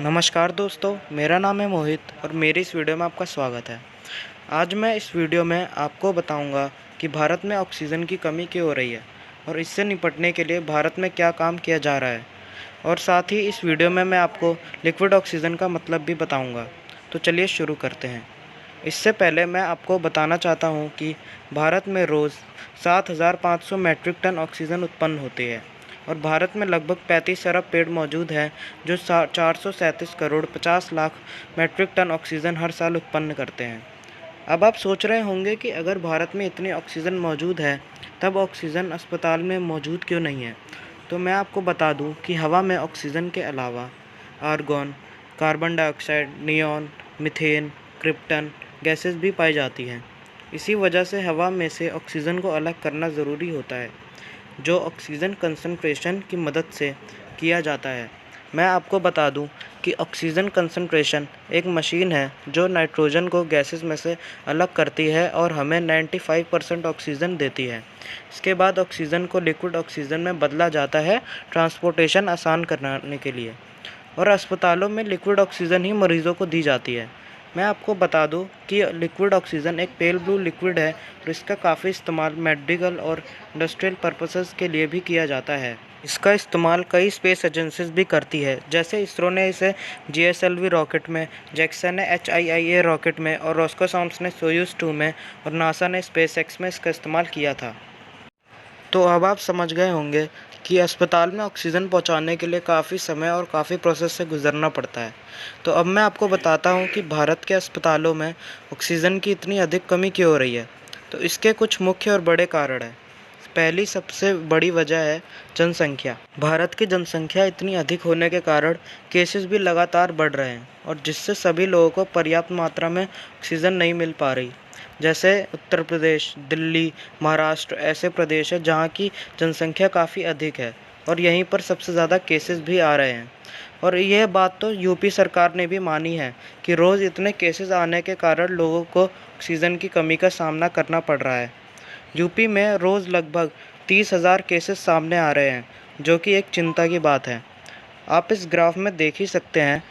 नमस्कार दोस्तों, मेरा नाम है मोहित और मेरी इस वीडियो में आपका स्वागत है। आज मैं इस वीडियो में आपको बताऊंगा कि भारत में ऑक्सीजन की कमी क्यों हो रही है और इससे निपटने के लिए भारत में क्या काम किया जा रहा है। और साथ ही इस वीडियो में मैं आपको लिक्विड ऑक्सीजन का मतलब भी बताऊंगा। तो चलिए शुरू करते हैं। इससे पहले मैं आपको बताना चाहता हूं कि भारत में रोज़ 7,500 मैट्रिक टन ऑक्सीजन उत्पन्न होती है और भारत में लगभग 35 अरब पेड़ मौजूद हैं जो 437 crore 50 lakh metric ton oxygen हर साल उत्पन्न करते हैं। अब आप सोच रहे होंगे कि अगर भारत में इतनी ऑक्सीजन मौजूद है तब ऑक्सीजन अस्पताल में मौजूद क्यों नहीं है। तो मैं आपको बता दूं कि हवा में ऑक्सीजन के अलावा argon, carbon dioxide, neon, methane, krypton gases भी पाई जाती हैं। इसी वजह से हवा में से ऑक्सीजन को अलग करना ज़रूरी होता है, जो ऑक्सीजन कंसंट्रेशन की मदद से किया जाता है। मैं आपको बता दूं कि ऑक्सीजन कंसंट्रेशन एक मशीन है जो नाइट्रोजन को गैसेस में से अलग करती है और हमें 95% ऑक्सीजन देती है। इसके बाद ऑक्सीजन को लिक्विड ऑक्सीजन में बदला जाता है ट्रांसपोर्टेशन आसान कराने के लिए, और अस्पतालों में लिक्विड ऑक्सीजन ही मरीज़ों को दी जाती है। मैं आपको बता दूं कि लिक्विड ऑक्सीजन एक पेल ब्लू लिक्विड है और इसका काफ़ी इस्तेमाल मेडिकल और इंडस्ट्रियल पर्पसेस के लिए भी किया जाता है। इसका इस्तेमाल कई स्पेस एजेंसीज भी करती है, जैसे इसरो ने इसे GSLV रॉकेट में, जैक्सा ने HIIA रॉकेट में और रोस्कोसॉम्स ने सोयूज 2 में और नासा ने SpaceX में इसका इस्तेमाल किया था। तो अब आप समझ गए होंगे कि अस्पताल में ऑक्सीजन पहुंचाने के लिए काफ़ी समय और काफ़ी प्रोसेस से गुजरना पड़ता है। तो अब मैं आपको बताता हूं कि भारत के अस्पतालों में ऑक्सीजन की इतनी अधिक कमी क्यों हो रही है। तो इसके कुछ मुख्य और बड़े कारण हैं। पहली सबसे बड़ी वजह है जनसंख्या। भारत की जनसंख्या इतनी अधिक होने के कारण केसेस भी लगातार बढ़ रहे हैं और जिससे सभी लोगों को पर्याप्त मात्रा में ऑक्सीजन नहीं मिल पा रही। जैसे उत्तर प्रदेश, दिल्ली, महाराष्ट्र ऐसे प्रदेश हैं जहाँ की जनसंख्या काफ़ी अधिक है और यहीं पर सबसे ज़्यादा केसेस भी आ रहे हैं। और यह बात तो यूपी सरकार ने भी मानी है कि रोज़ इतने केसेस आने के कारण लोगों को ऑक्सीजन की कमी का सामना करना पड़ रहा है। यूपी में रोज़ लगभग 30,000 केसेस सामने आ रहे हैं, जो कि एक चिंता की बात है। आप इस ग्राफ में देख ही सकते हैं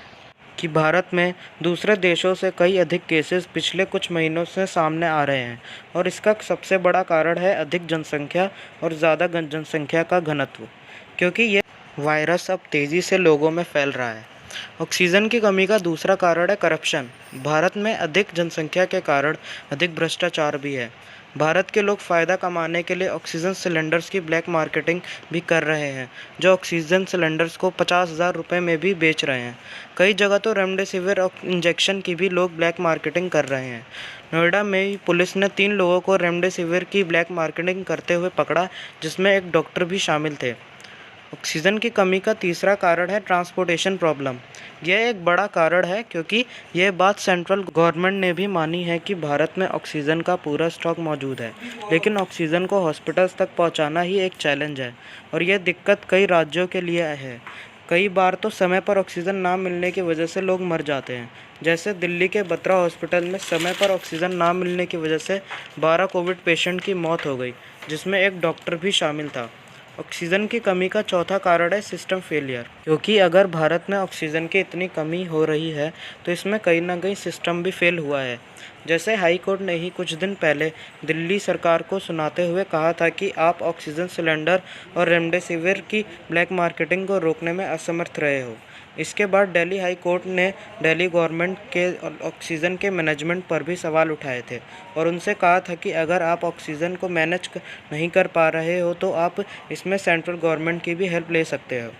कि भारत में दूसरे देशों से कई अधिक केसेस पिछले कुछ महीनों से सामने आ रहे हैं और इसका सबसे बड़ा कारण है अधिक जनसंख्या और ज़्यादा जनसंख्या का घनत्व, क्योंकि ये वायरस अब तेज़ी से लोगों में फैल रहा है। ऑक्सीजन की कमी का दूसरा कारण है करप्शन। भारत में अधिक जनसंख्या के कारण अधिक भ्रष्टाचार भी है। भारत के लोग फ़ायदा कमाने के लिए ऑक्सीजन सिलेंडर्स की ब्लैक मार्केटिंग भी कर रहे हैं, जो ऑक्सीजन सिलेंडर्स को 50,000 रुपये में भी बेच रहे हैं। कई जगह तो रेमडेसिविर इंजेक्शन की भी लोग ब्लैक मार्केटिंग कर रहे हैं। नोएडा में पुलिस ने 3 लोगों को रेमडेसिविर की ब्लैक मार्केटिंग करते हुए पकड़ा, जिसमें एक डॉक्टर भी शामिल थे। ऑक्सीजन की कमी का तीसरा कारण है ट्रांसपोर्टेशन प्रॉब्लम। यह एक बड़ा कारण है क्योंकि यह बात सेंट्रल गवर्नमेंट ने भी मानी है कि भारत में ऑक्सीजन का पूरा स्टॉक मौजूद है, लेकिन ऑक्सीजन को हॉस्पिटल्स तक पहुंचाना ही एक चैलेंज है और यह दिक्कत कई राज्यों के लिए है। कई बार तो समय पर ऑक्सीजन ना मिलने की वजह से लोग मर जाते हैं। जैसे दिल्ली के बत्रा हॉस्पिटल में समय पर ऑक्सीजन ना मिलने की वजह से 12 कोविड पेशेंट की मौत हो गई, जिसमें एक डॉक्टर भी शामिल था। ऑक्सीजन की कमी का चौथा कारण है सिस्टम फेलियर, क्योंकि अगर भारत में ऑक्सीजन की इतनी कमी हो रही है तो इसमें कहीं ना कहीं सिस्टम भी फेल हुआ है। जैसे हाई कोर्ट ने ही कुछ दिन पहले दिल्ली सरकार को सुनाते हुए कहा था कि आप ऑक्सीजन सिलेंडर और रेमडेसिविर की ब्लैक मार्केटिंग को रोकने में असमर्थ रहे हो। इसके बाद दिल्ली हाई कोर्ट ने दिल्ली गवर्नमेंट के ऑक्सीजन के मैनेजमेंट पर भी सवाल उठाए थे और उनसे कहा था कि अगर आप ऑक्सीजन को मैनेज नहीं कर पा रहे हो तो आप इसमें सेंट्रल गवर्नमेंट की भी हेल्प ले सकते हो।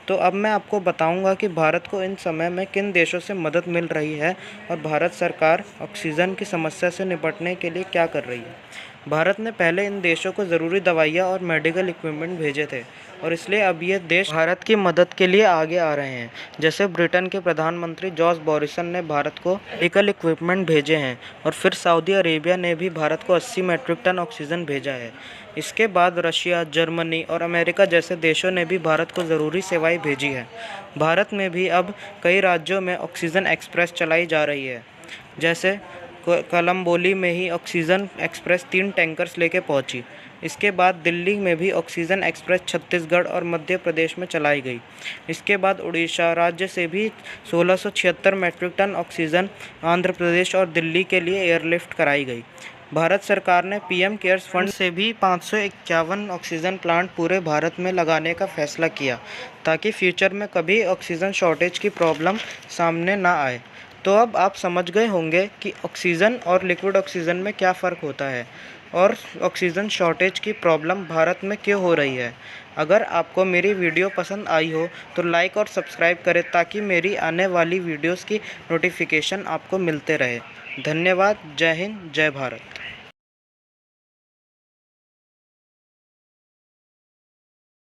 तो अब मैं आपको बताऊंगा कि भारत को इन समय में किन देशों से मदद मिल रही है और भारत सरकार ऑक्सीजन की समस्या से निपटने के लिए क्या कर रही है। भारत ने पहले इन देशों को ज़रूरी दवाइयाँ और मेडिकल इक्विपमेंट भेजे थे और इसलिए अब ये देश भारत की मदद के लिए आगे आ रहे हैं। जैसे ब्रिटेन के प्रधानमंत्री जॉर्ज बॉरिसन ने भारत को मेडिकल इक्विपमेंट भेजे हैं और फिर सऊदी अरेबिया ने भी भारत को 80 मैट्रिक टन ऑक्सीजन भेजा है। इसके बाद रशिया, जर्मनी और अमेरिका जैसे देशों ने भी भारत को ज़रूरी सेवाएं भेजी है। भारत में भी अब कई राज्यों में ऑक्सीजन एक्सप्रेस चलाई जा रही है। जैसे कलम्बोली में ही ऑक्सीजन एक्सप्रेस 3 टैंकर्स लेके पहुंची। इसके बाद दिल्ली में भी ऑक्सीजन एक्सप्रेस छत्तीसगढ़ और मध्य प्रदेश में चलाई गई। इसके बाद उड़ीसा राज्य से भी 1676 matric ton oxygen Andhra Pradesh और दिल्ली के लिए एयरलिफ्ट कराई गई। भारत सरकार ने पीएम केयर्स फंड से भी 551 ऑक्सीजन प्लांट पूरे भारत में लगाने का फैसला किया, ताकि फ्यूचर में कभी ऑक्सीजन शॉर्टेज की प्रॉब्लम सामने ना आए। तो अब आप समझ गए होंगे कि ऑक्सीजन और लिक्विड ऑक्सीजन में क्या फ़र्क होता है और ऑक्सीजन शॉर्टेज की प्रॉब्लम भारत में क्यों हो रही है। अगर आपको मेरी वीडियो पसंद आई हो तो लाइक और सब्सक्राइब करें, ताकि मेरी आने वाली वीडियोस की नोटिफिकेशन आपको मिलते रहे। धन्यवाद। जय हिंद, जय भारत।